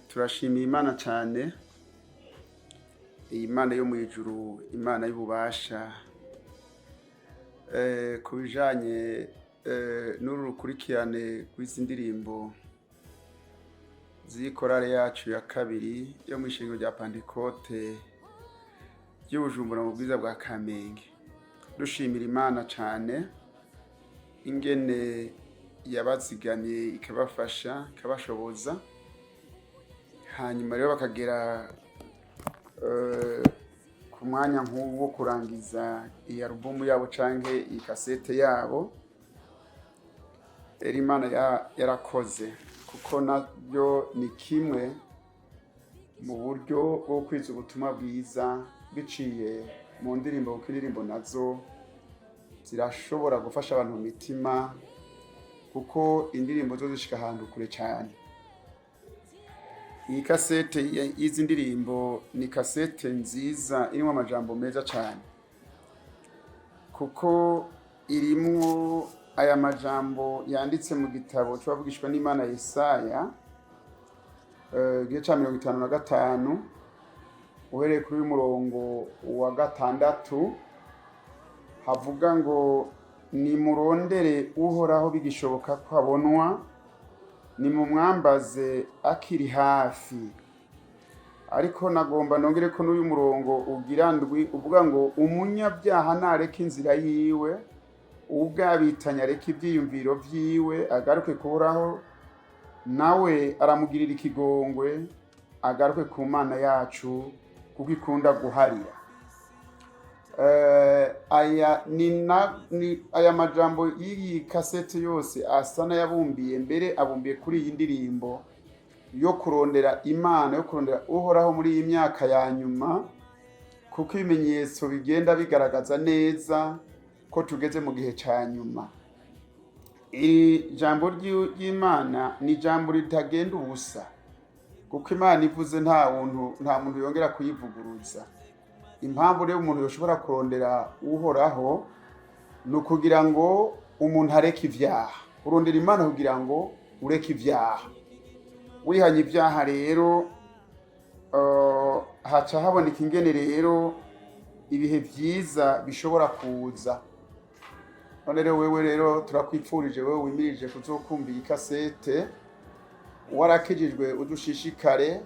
turashimiye Imana cyane, iyi Mana yo mu ijuru, Imana y'ububasha, ku bijanye n'uru rukurikirane rw'izi ndirimbo z'ikorale yacu ya kabiri yo mu ishengero rya Pantekote ry'Ubujumbura mu bwiza bwa Kamenge. Dushimira Imana cyane ingene yabazigamye ikabafasha ikabashoboza, hanyuma rero bakagera ku mwanya nk'ubu wo kurangiza iyi alubumu yabo canke iyi kasete yabo. Imana yarakoze, kuko nabyo ni kimwe mu buryo bwo kwiza ubutumwa bwiza biciye mu ndirimbo, kuko indirimbo nazo zirashobora gufasha abantu mu mitima, kuko indirimbo zo zishika ahantu kure cyane. Iyi kasete y'izi ndirimbo ni kasete nziza irimo amajambo meza cyane, kuko irimwo aya majambo yanditse mu gitabo cy'abavugishwa n'Imana Yesaya, igice ca 55 uhereye kuri umurongo wa 6 havuga ngo nimurondere Uhoraho bigishoboka ko abonwa, nimumwambaze akiri hafi. Ariko nagomba nongere ko n'uyu murongo ugira ndwi uvuga ngo umunyabyaha nareka inzira yiwe, ubwabitanya areka ibyiyumviro vyiwe, agaruke kuhoraho nawe aramugirira ikigongwe, agaruke ku Mana yacu kuko ikunda guharira. Aya majambo y'iyi kasete yose asa n'ayabumbiye, mbere abumbiye kuri iyi ndirimbo yo kurondera Imana, yo kurondera Uhoraho muri iyi myaka ya nyuma, kuko ibimenyetso bigenda bigaragaza neza ko tugeze mu gihe ca nyuma. Iri jambo ry'Imana ni jambo ritagenda ubusa, kuko Imana ivuze nta muntu yongera kuyivuguruza. Impamvu rero umuntu yoshobora kurondera Uhoraho ni ukugira ngo umuntu areke ivyaha. Urondera Imana kugira ngo ureke ivyaha. Wihanye ivyaha rero haca haboneka ingene rero ibihe vyiza bishobora kuza. None rero wewe rero turakwipfurije, wewe wimirije kuzokumva iyi kasete, warakijijwe udushishikare,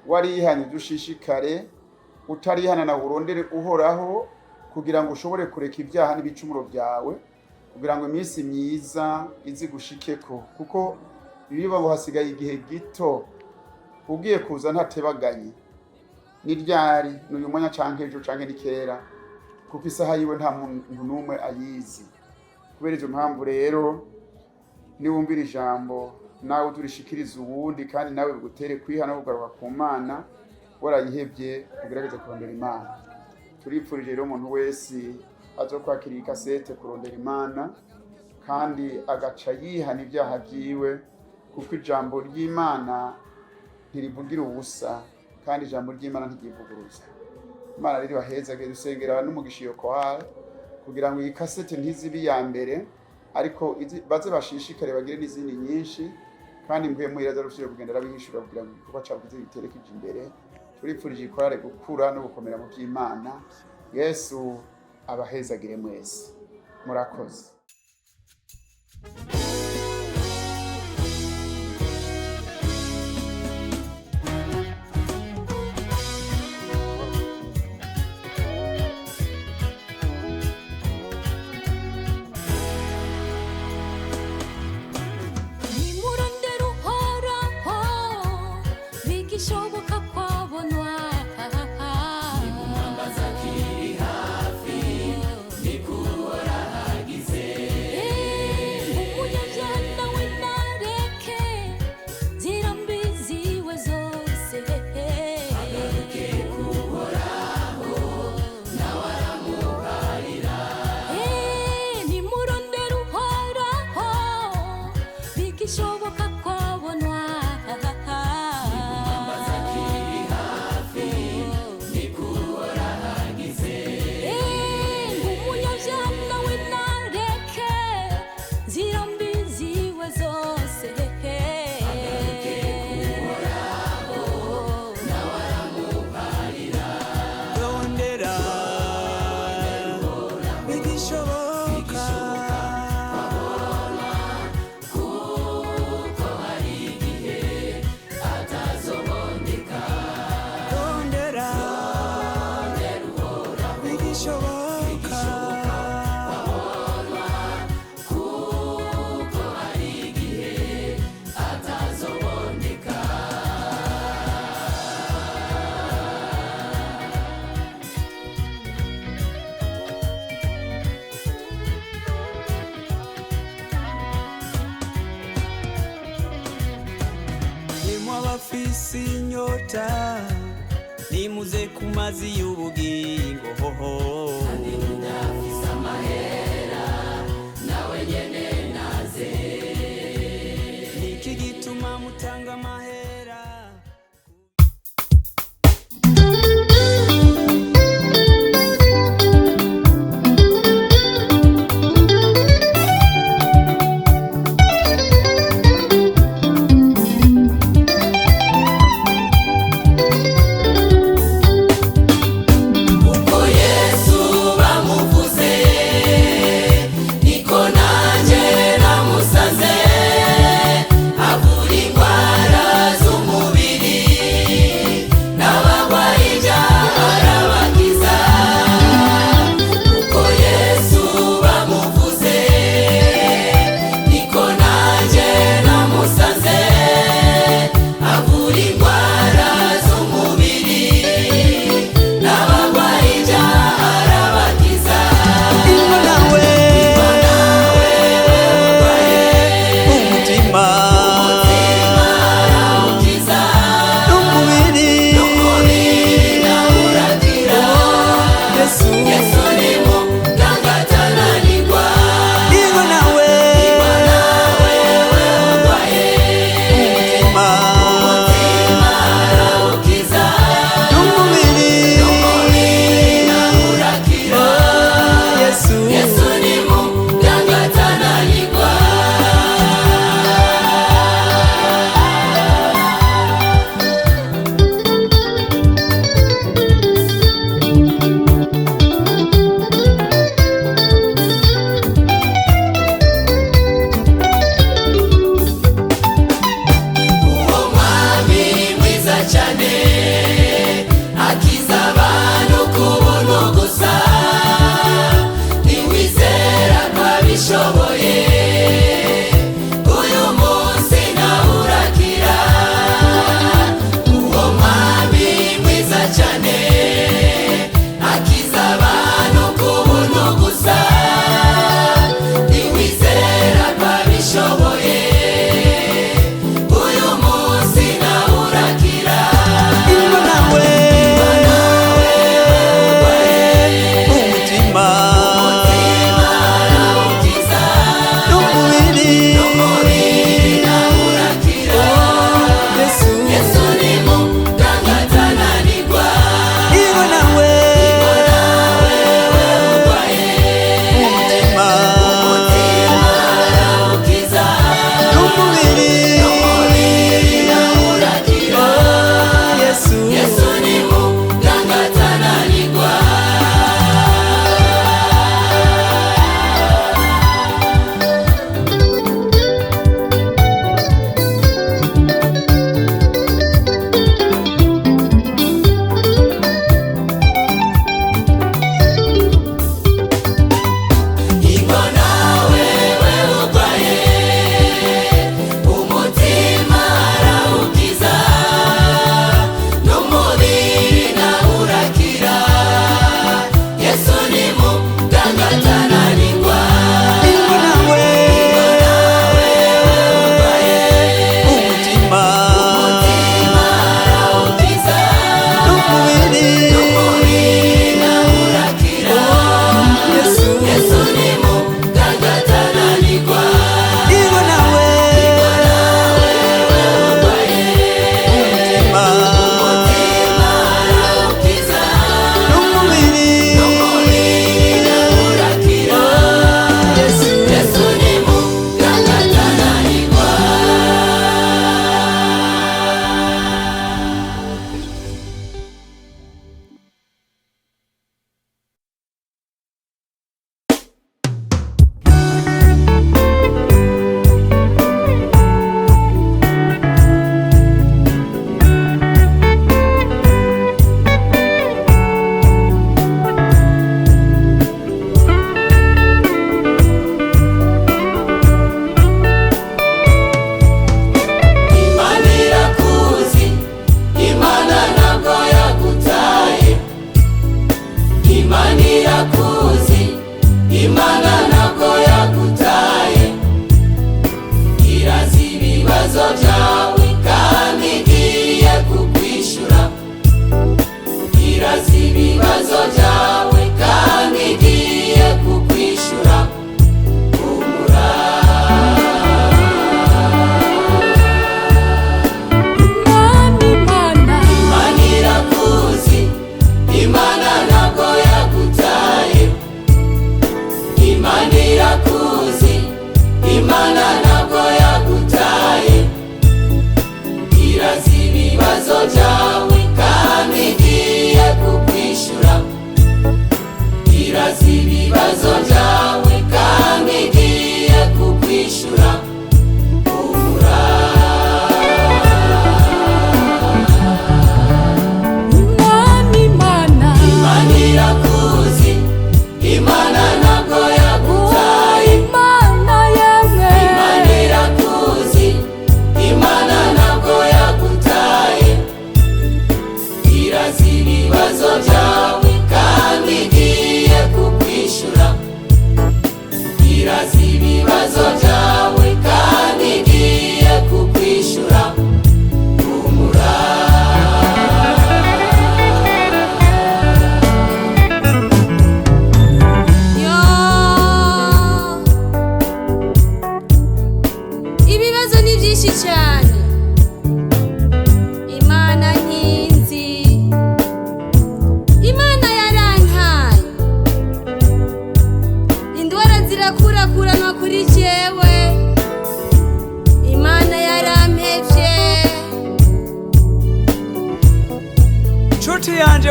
warihanye udushishikare, utarihana na urondere Uhoraho kugira ngo ushobore kureka ibyaha n'ibicumuro byawe, kugira ngo iminsi myiza izi gushikeko, kuko biba ngo hasigaye igihe gito, ugiye kuza ntatebaganye. Ni ryari? N'uyu mwanya canke ejo canke ni kera, kuko isaha yiwe nta muntu n'umwe ayizi. Kubera izo mpamvu rero niwumvira ijambo nawe uturishikiriza uwundi, kandi nawe bigutere kwihana kugaruka ku Mana warayihebye, ugerageze kurondera Imana. Turipfurije rero umuntu wese azokwakira iyi kasete kurondera Imana, kandi agaca yihana ibyaha vyiwe, kuko ijambo ry'Imana ntirivugira ubusa, kandi ijambo ry'Imana ntiryivuguruza. Imana rero bahezage, dusengera n'umugisha iyo kohari kugira ngo iyi kasete ntizibe iya mbere, ariko baze bashishikare bagire n'izindi nyinshi, kandi mvuye muhira zarusire kugenda rabihishura kugira ngo igikorwa cavuze giterekeje imbere. Turipfurije ikorare gukura no gukomera mu by'Imana. Yesu abahezagire mwese, murakoze. nimurondere Uhoraho bigishoboka ko abonwa, nimumwambaze akiri hafi, niko Uhoraho agize abafise inyota nimuze ku mazi y'ubugingo hoho kandi ndafise amahera nawe nyene naze niki gituma mutanga amahera uko Yesu bamuvuze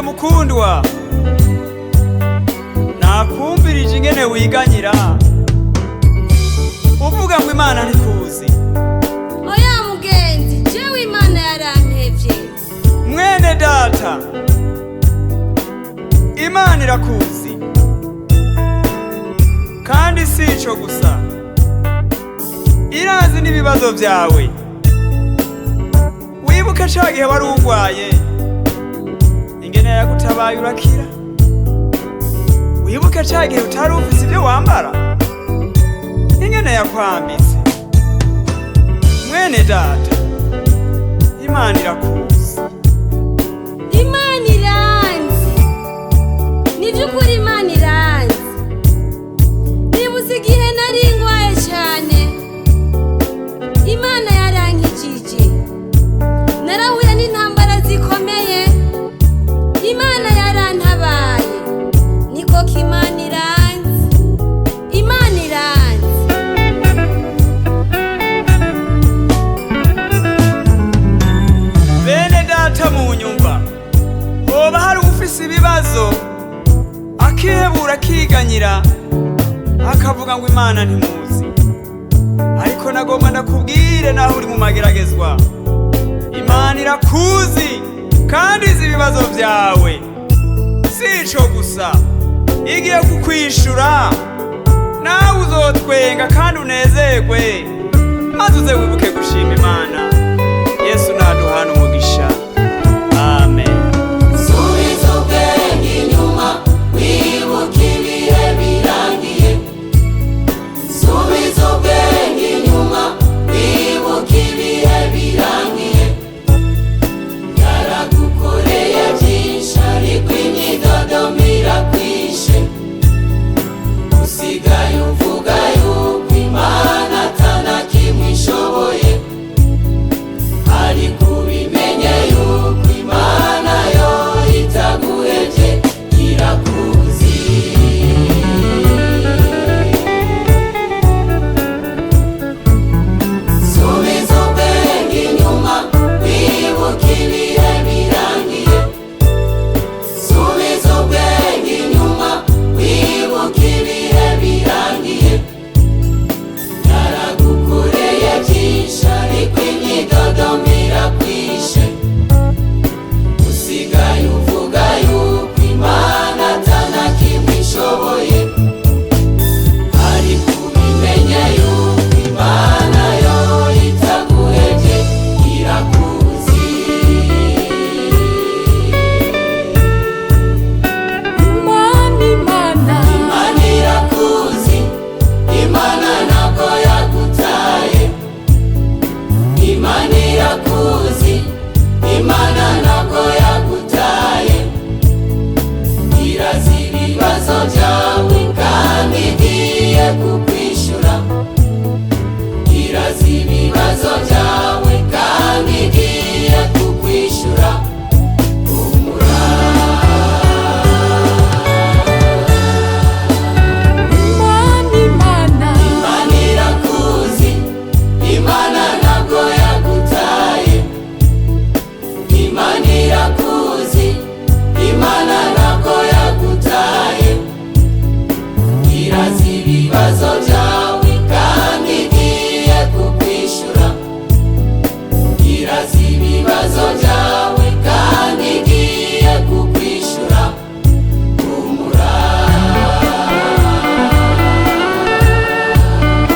wanje mukundwa, nakumvirije ingene wiganyira uvuga ngo Imana ntikuzi. oya mugenzi, jewe Imana yarantevye. Mwene data, Imana irakuzi, kandi si ico gusa, irazi n'ibibazo vyawe. Wibuke ca gihe wari urwaye, ingene yagutabaye urakira. Wibuke ca gihe utari ufise ivyo wambara, ingene yakwambitse. Mwene data, Imana irakuzi. Imana iranzi, ni vy'ukuri Imana iranzi. Nibuze igihe nari ngwaye cane, Imana yarankijije. Narahuye n'intambara zikomeye, Imana yarantabaye. Niko Imana iranzi, Imana iranzi. Bene data munyumva, hoba hari ufise ibibazo akihebura akiganyira akavuga ngo Imana ntimuzi. Ariko nagomba ndakubwire, naho uri mu mageragezwa, Imana irakuzi kandi izi ibibazo vyawe. Si ico gusa, igiye kukwishura, nawe uzotwenga kandi unezerwe, maze uze wibuke gushima Imana. Yesu naduhana umugisha. Amen. Subiza ubwenge inyuma, wibuke ibihe birangiye. Subiza ubwenge inyuma, wibuke ibihe birangiye. Yaragukoreye byinshi, ariko imyidodombo irakwishe. Usigaye uvuga yuko Imana atanakimwe ishoboye, ariko ubimenye yuko Imana yo itaguhevye, irakuzi. Subiza ubwenge inyuma, wibuke ibihe birangiye. Subiza ubwenge inyuma, wibuke ibihe birangiye. Yaragukoreye byinshi, ariko imyidodombo irakwishe. Usigaye uvuga yuko Imana atanakimwe ishoboye, ariko ubimenye yuko Imana yo itaguhevye, irakuzi. Imana, Imana, Imana irakuzi, Imana ntabwo yagutaye. Imana irakuzi, Imana ntabwo yagutaye. Irazi ibibazo byawe kandi igiye kukwishura. Irazi ibibazo byawe kandi igiye kukwishura. Humura. Imana, Imana, Imana irakuzi, Imana ntabwo yagutaye. Imana irakuzi, Imana ntabwo yagutaye. Irazi ibibazo byawe kandi igiye kukwishura. Irazi ibibazo byawe kandi igiye kukwishura. Humura.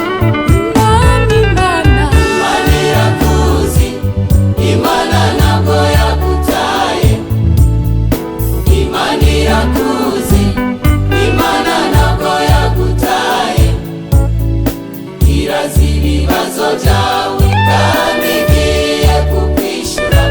Imana, Imana, Imana irakuzi, Imana ntabwo yagutaye. Imana irakuzi, Imana ntabwo yagutaye. Irazi ibibazo byawe kandi igiye kukwishura.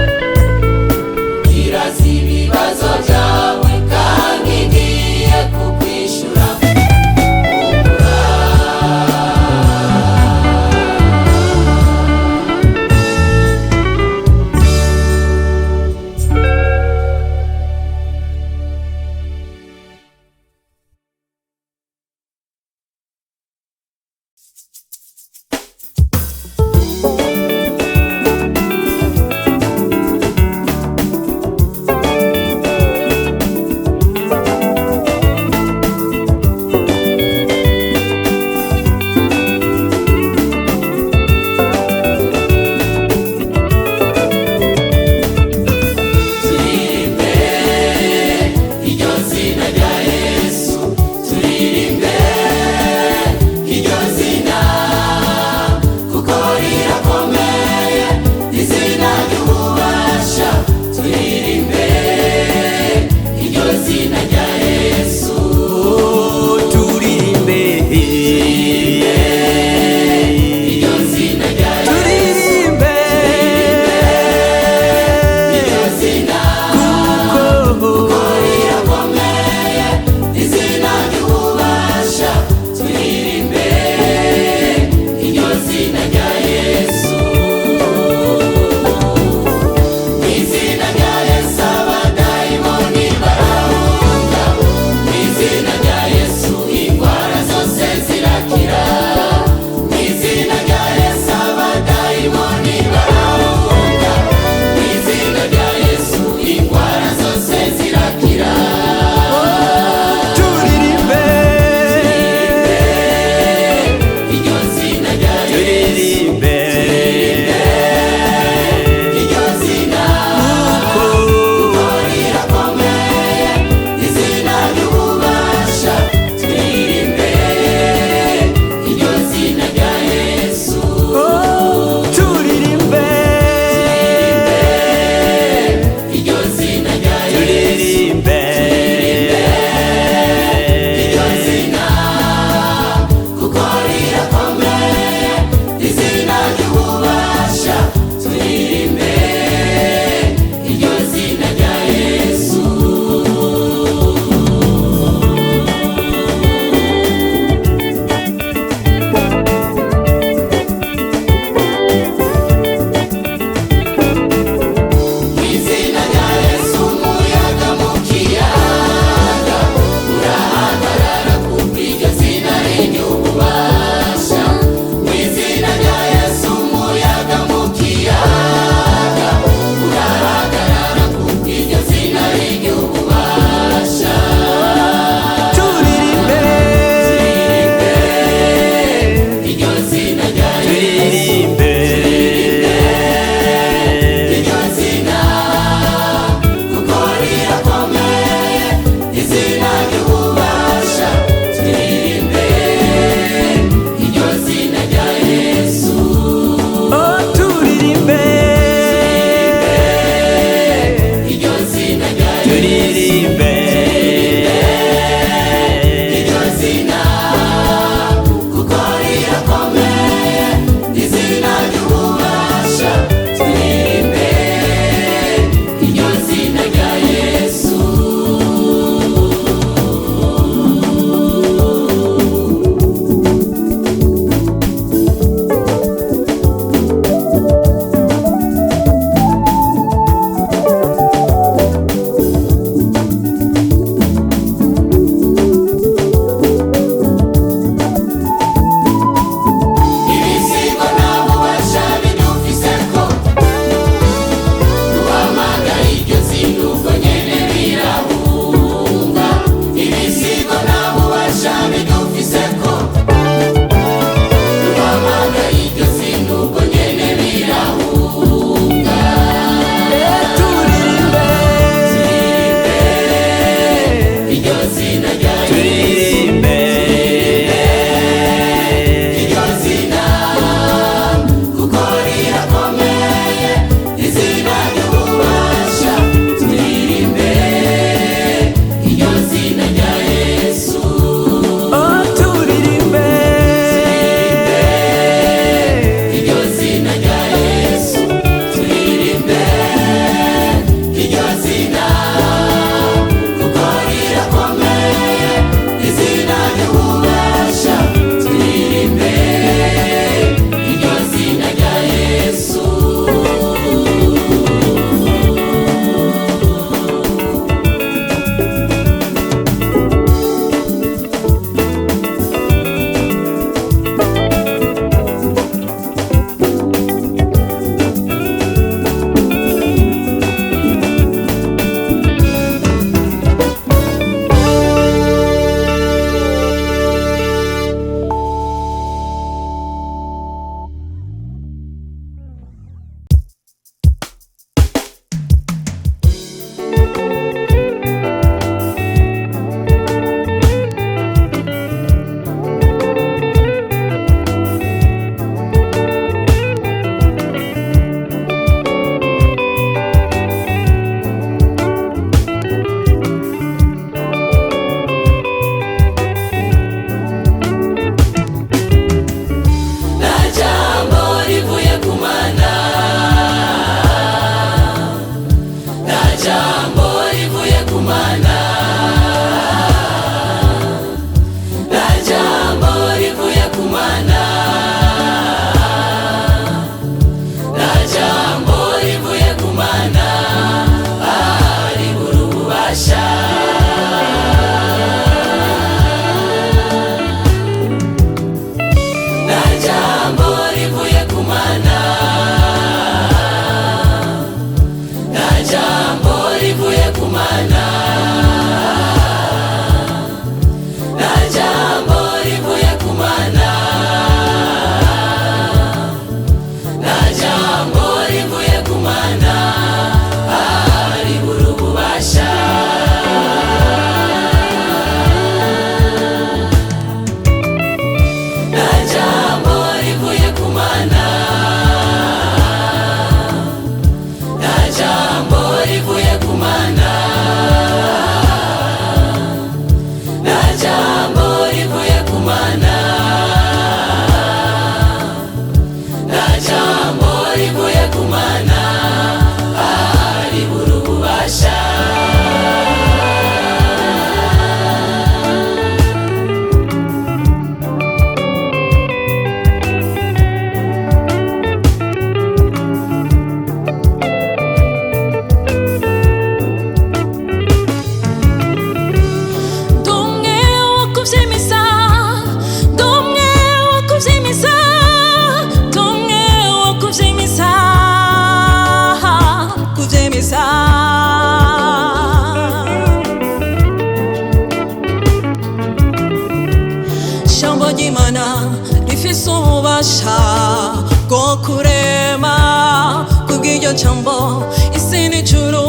jambo isi n'ijuru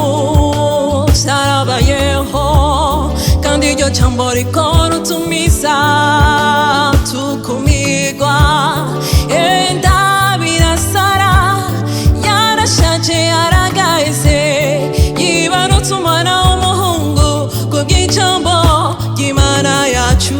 byarabayeho, kandi iryo jambo rikora utumiza tukumirwa. Enda birasara yarashaje yaragaheze, yibarutse umwana w'umuhungu kubw'ijambo ry'Imana yacu.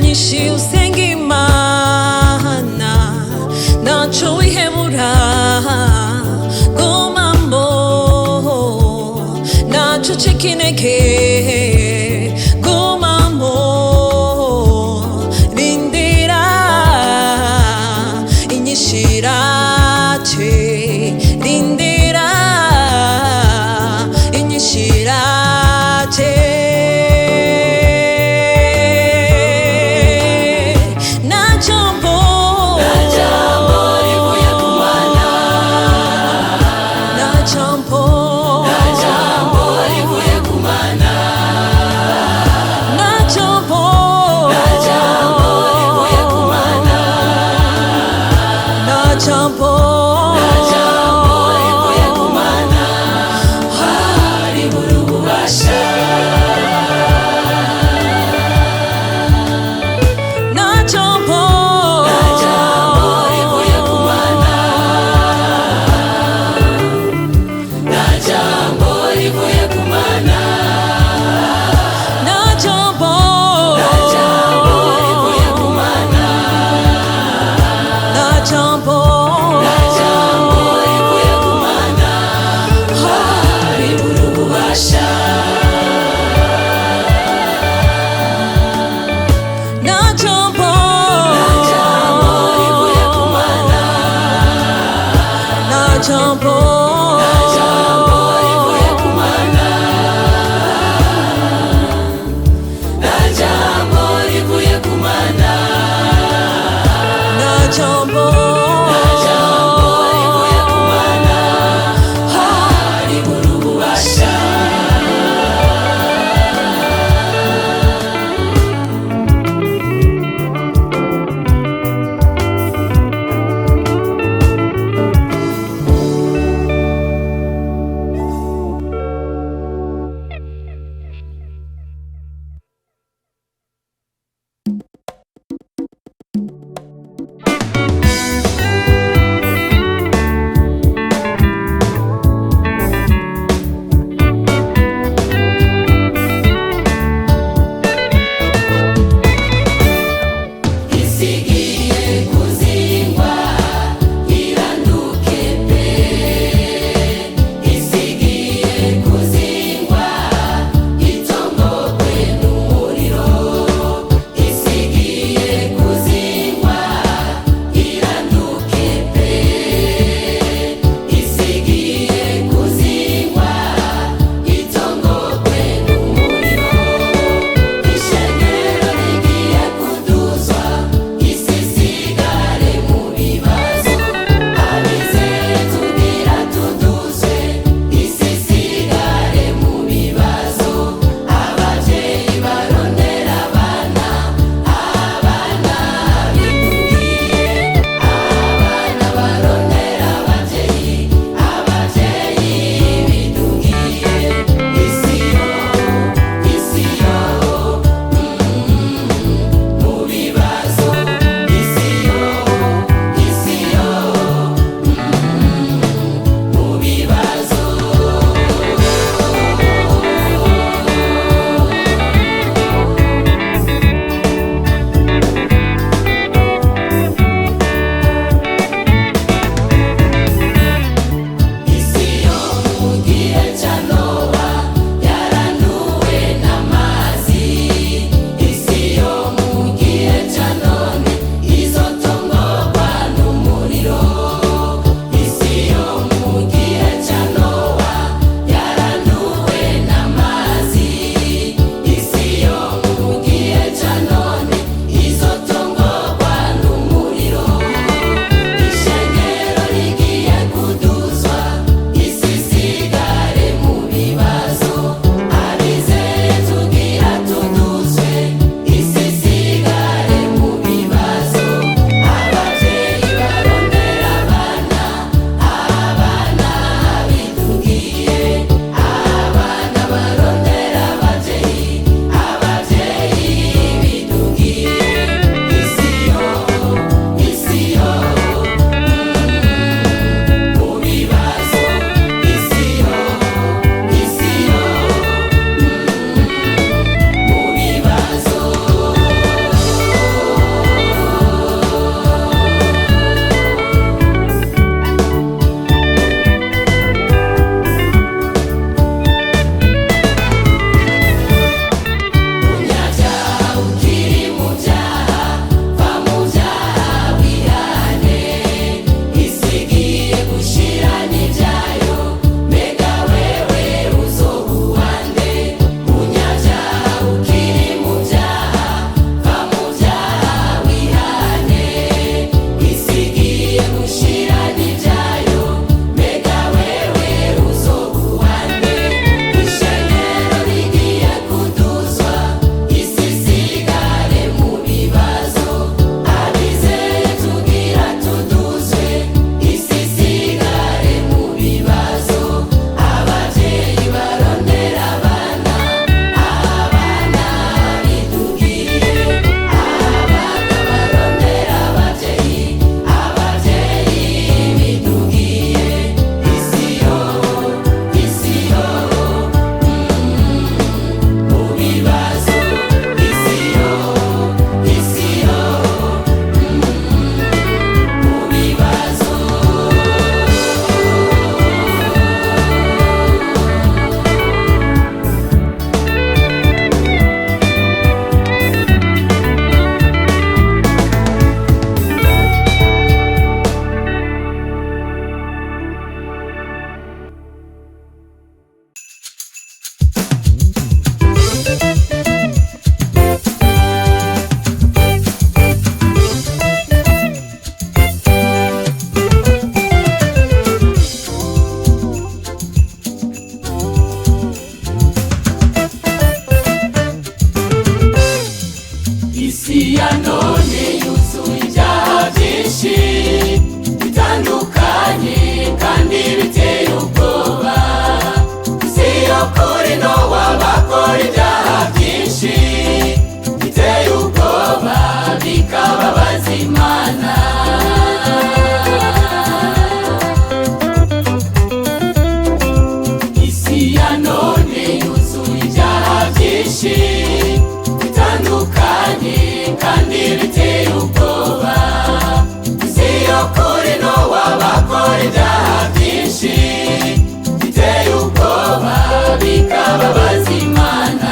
Myinshi usenga Imana naco wihebura, gumamo naco ucika intege, gumamo rindira inyishirate, rindira inyishirate. Hari ububasha isi ya none yuzuye ibyaha byinshi bitandukanye kandi biteye ubwoba. Si yo kuri no wabakora ibyaha byinshi biteye ubwoba bikababaza Imana. Isi ya none yuzuye ibyaha byinshi bitandukanye kandi biteye ubwoba. Si yo kuri no wabakora ibyaha byinshi biteye ubwoba bikababaza Imana.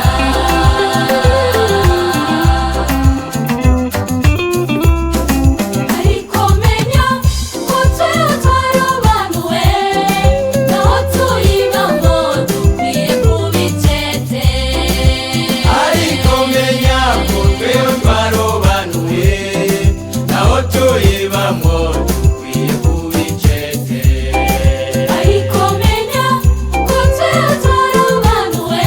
ariko menya ko tweho twarobanuwe naho tuyibamo dukwiye kubicete. Ariko menya ko tweho twarobanuye naho tuyibamo dukwiye kubicete. ariko menya ko tweho twarobanuwe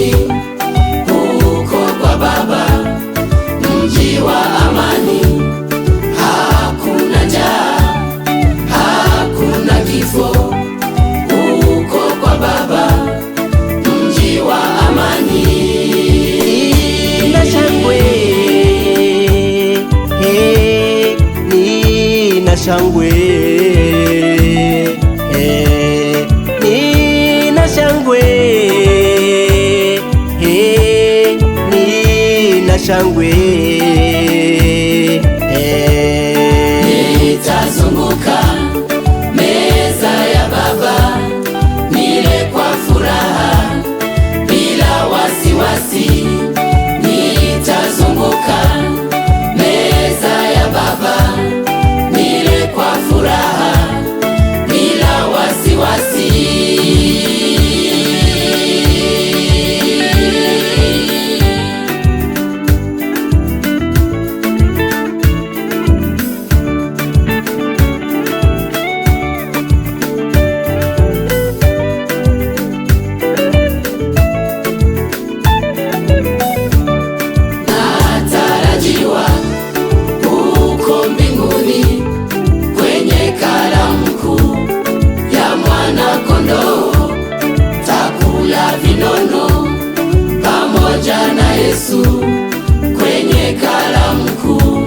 mbinguni, huko kwa Baba, mji wa amani. Hakuna njaa, hakuna kifo, huko kwa Baba, mji wa amani. Nina shangwe, nina shangwe, nina shangwe, nina shangwe. Nitazunguka meza ya Baba, nile kwa furaha bila wasiwasi. Nitazunguka meza ya Baba, nile kwa furaha bila wasiwasi. Natarajiwa huko mbinguni kwenye karamu kuu ya Mwana-Kondoo, takula vinono pamoja na Yesu kwenye karamu kuu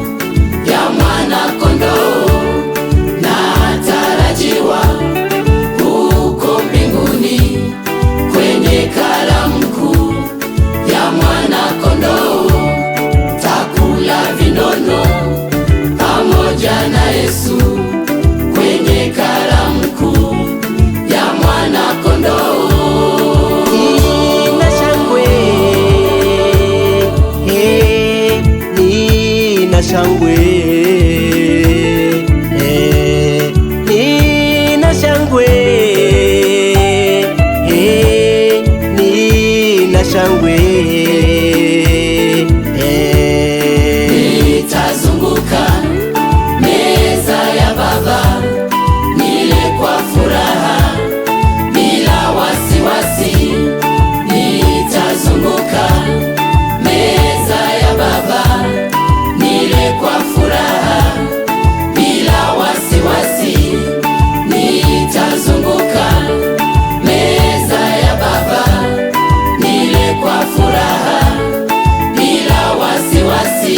ya Mwana-Kondoo. Natarajiwa huko mbinguni kwenye karamu kuu ya Mwana-Kondoo, takula vinono pamoja na Yesu kwenye karamu kuu ya Mwana-Kondoo. Nina shangwe, nina shangwe, nina shangwe, nina shangwe. Nitazunguka meza ya Baba, nile kwa furaha bila wasiwasi. Nitazunguka meza ya Baba, nile kwa furaha bila wasiwasi. Nitazunguka meza ya Baba, nile kwa furaha bila wasiwasi.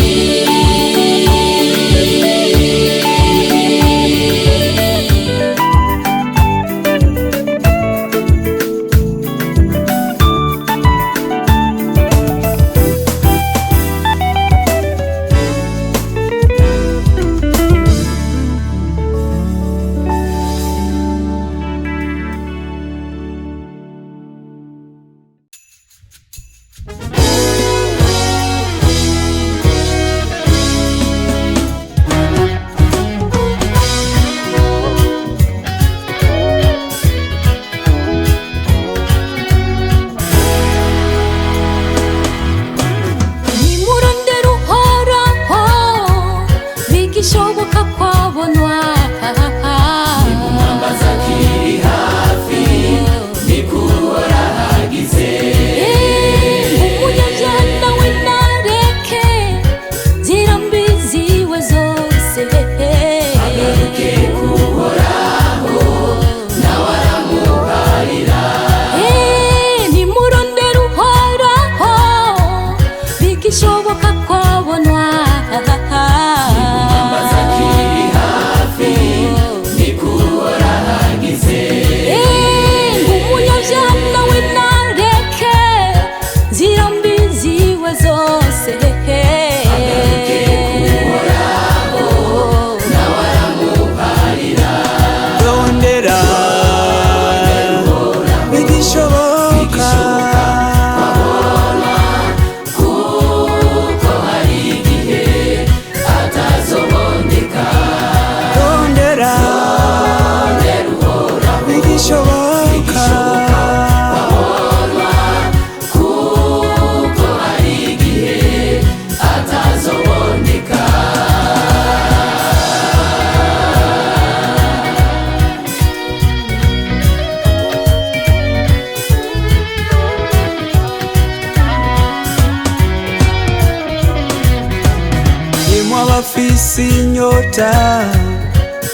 abafise inyota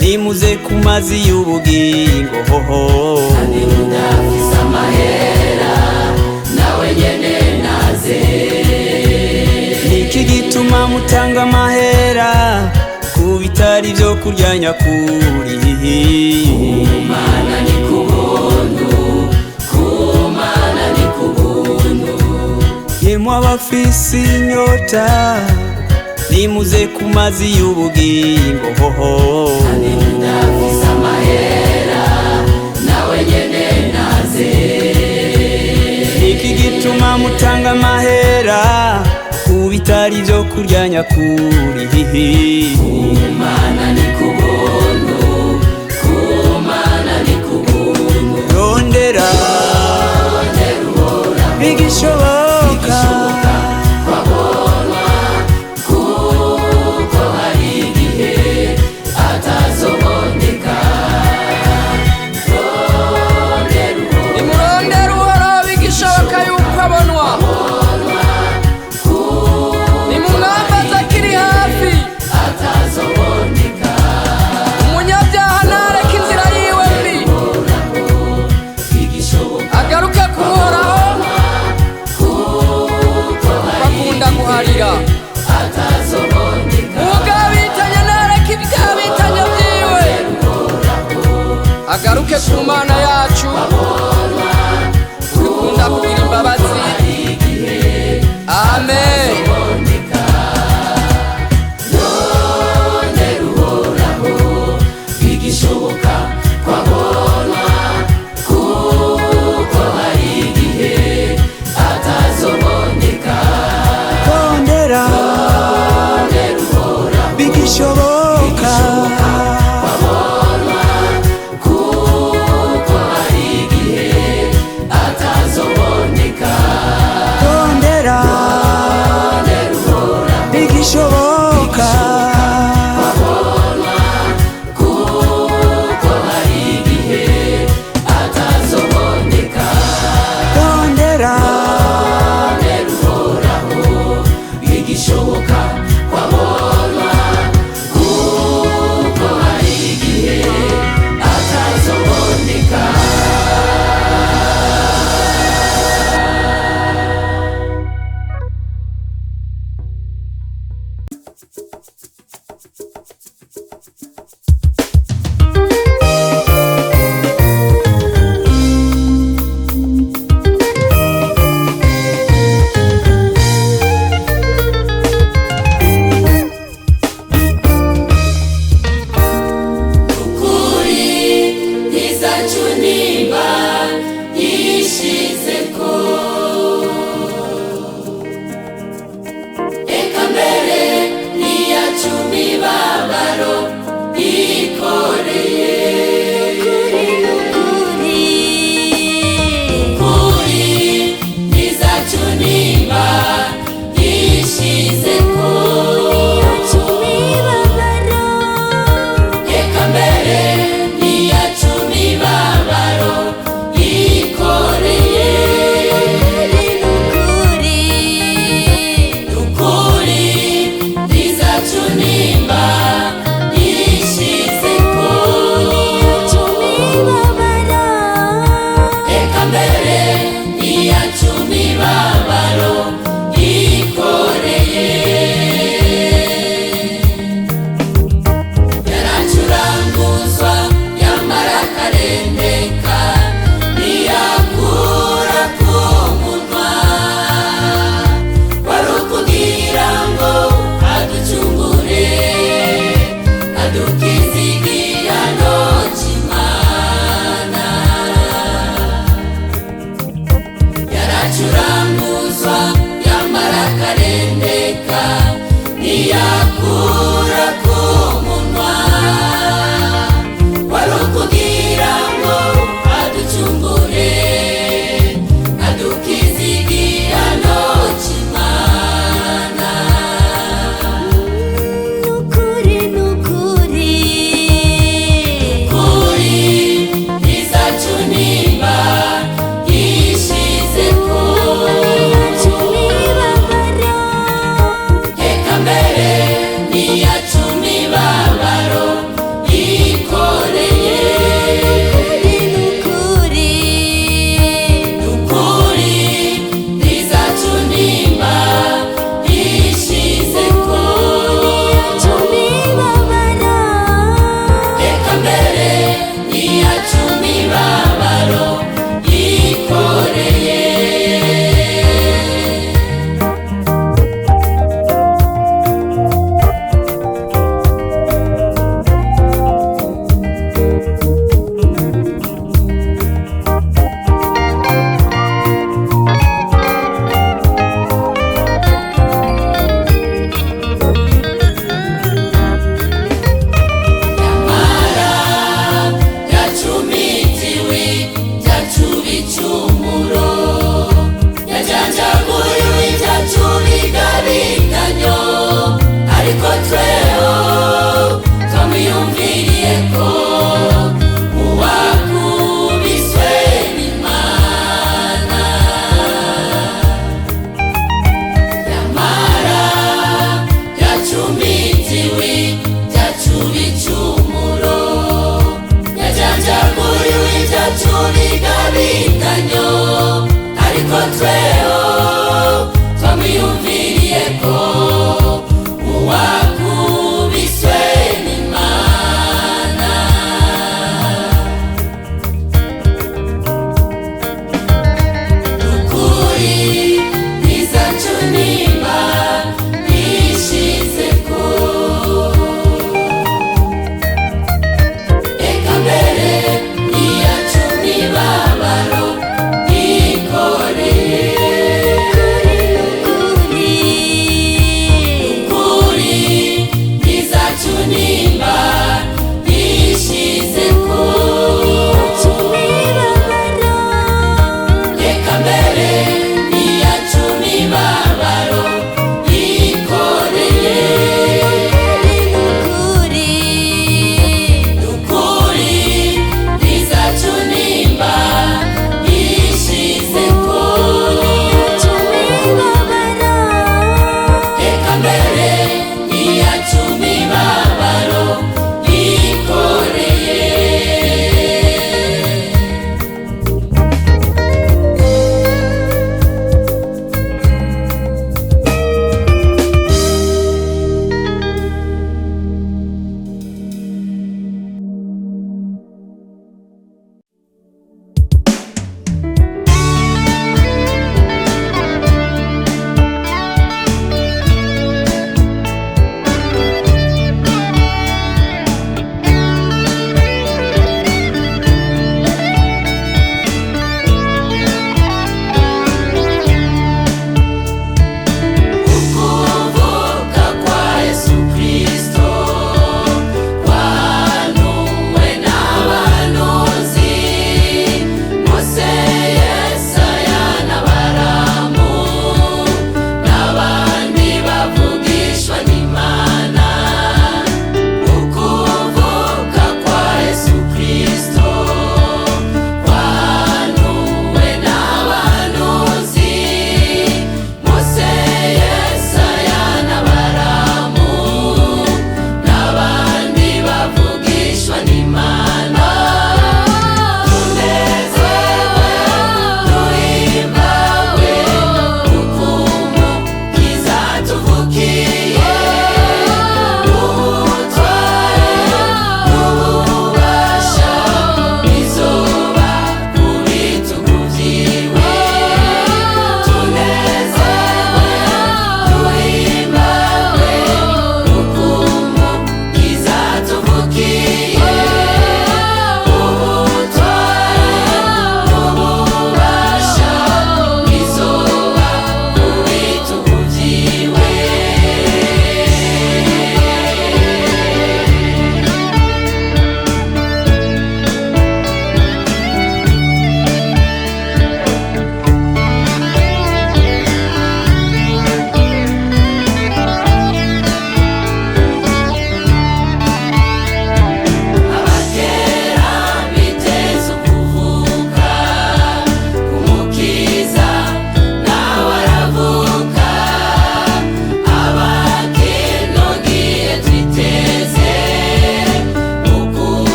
nimuze ku mazi y'ubugingo kandi mudafise amahera nawe nyene naze. niki gituma mutanga amahera ku bitari vyo kurya nyakuri? Kumana ni kubuntu, kumana ni kubuntu. yemwe abafise inyota nimuze ku mazi y'ubugingo kandi mudafise amahera nawe nyene naze. niki gituma mutanga amahera ku bitari vyo kurya nyakuri? Kumana ni kubuntu, kumana ni kubuntu. rondera bigishoboka Babonwa kuko hari igihe atazoboneka. nimurondera uhoraho bigishoboka yuko abonwa, nimumwambaza akiri hafi. Atazoboneka. umunyabyaha ntareke inzira yiwe mbi, agaruke kuhoraho bakunda guharira. ubwabitanya ntareke ibyabitanya byiwe, agaruke ku mana yacu dukunda kugira imbabazi. amen. Bigishoboka kwabonwa kuko hari igihe atazoboneka. rondera bigishoboka Kwabonwa kuko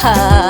icyaha